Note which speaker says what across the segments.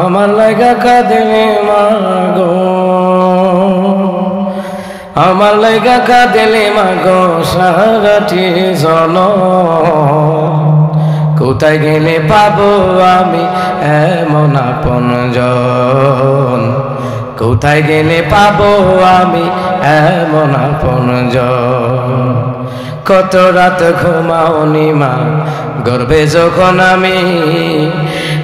Speaker 1: আমার লাগা কাঁদেলে মাগো, আমার লাগা কাঁদেলে মাগো সারাটি জনম। কোথায় গেলে পাবো আমি এমন আপনজন, কোথায় গেলে পাবো আমি এমন আপনজন। কত রাত ঘুমাওনি মা গর্ভে যখন আমি,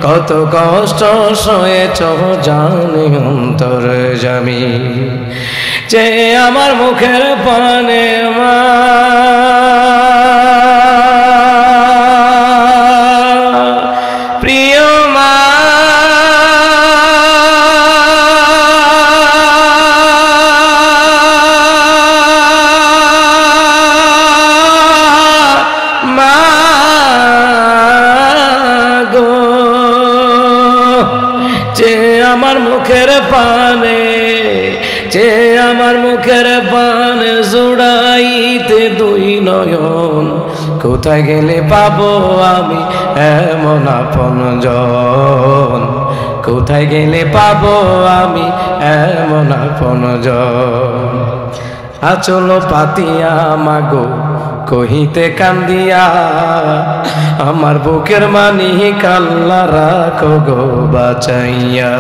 Speaker 1: কত কষ্ট সয়েছ জানি অন্তর্যামী। যে আমার মুখের পানে মা, প্রিয় মা, যে আমার মুখের পানে, যে আমার মুখের পানে জুড়াইতে দুই নয়ন। কোথায় গেলে পাবো আমি এমন আপনজন, কোথায় গেলে পাবো আমি এমন আপনজন। আচল পাতিয়া মাগো কহিতে কান্দিয়া, আমার বুকের মানি কাল্লা রাখো গো বাঁচাইয়া।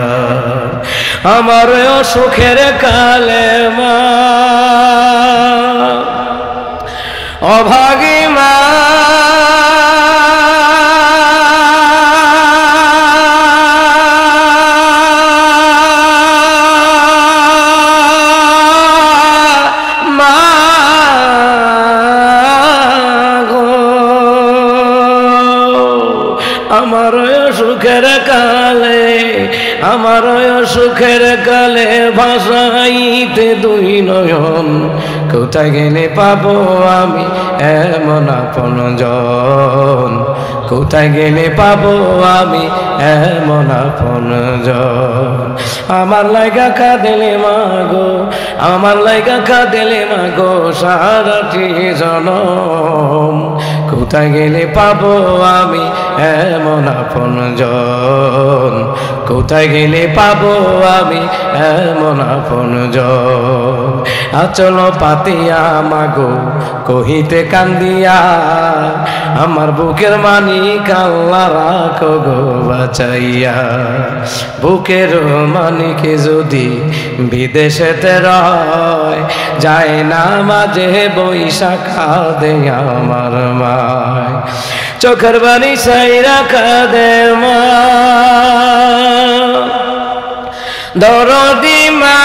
Speaker 1: আমার অসুখের কালে মা, অভাগী মা, আমার সুখের কালে, আমার সুখের কালে ভাসাইতে দুই নয়ন। কোথায় গেলে পাবো আমি এমন আপনজন, কোথায় গেলে পাবো আমি এমন আপনজন। আমার লাইগা কাঁদেলে মাগো, আমার লাইগা কাঁদেলে মাগো সারাটি জনম। কোথায় গেলে পাবো আমি এমন আপনজন, কোথায় গেলে পাবো আমি এমন আপনজন। আচল পাতিয়া মাগো কহিতে কান্দিয়া, আমার বুকের মানি কাল্লা রাখো গো বাঁচাইয়া। বুকের মানিকে যদি বিদেশেতে রয়, যায় না মাঝে বৈশাখা দে আমার মায়। চোখের বাণী সাইরা কাঁদে মা, দরদি মা,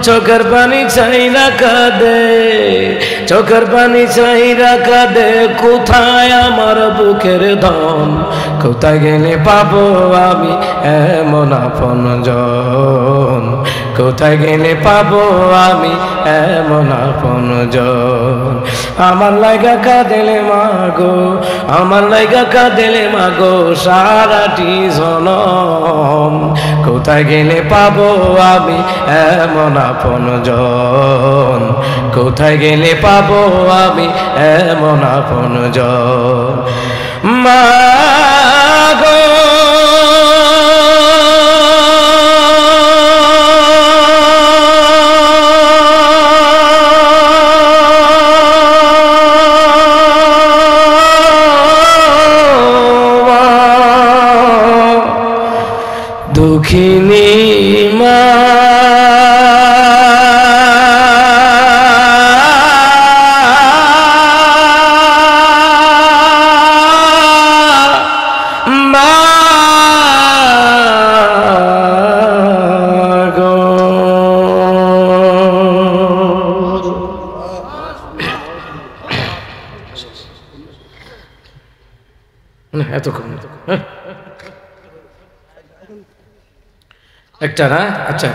Speaker 1: চোখের পানি চাইরা কাঁদে, চোখের পানি চাইরা কাঁদে। কোথায় আমার বুকের ধন, কোথায় গেলে পাবো আমি এমন আপনজন, কোথায় গেলে পাবো আমি এমন আপনজন। আমার লাইগা কাঁদেলে মাগো, আমার লাইগা কাঁদেলে মাগো সারাটি জনম। কোথায় গেলে পাবো আমি এমন আপনজন, কোথায় গেলে পাবো আমি এমন আপনজন। মাগো দুঃখিনী মা, এতক্ষণ একটা না, আচ্ছা।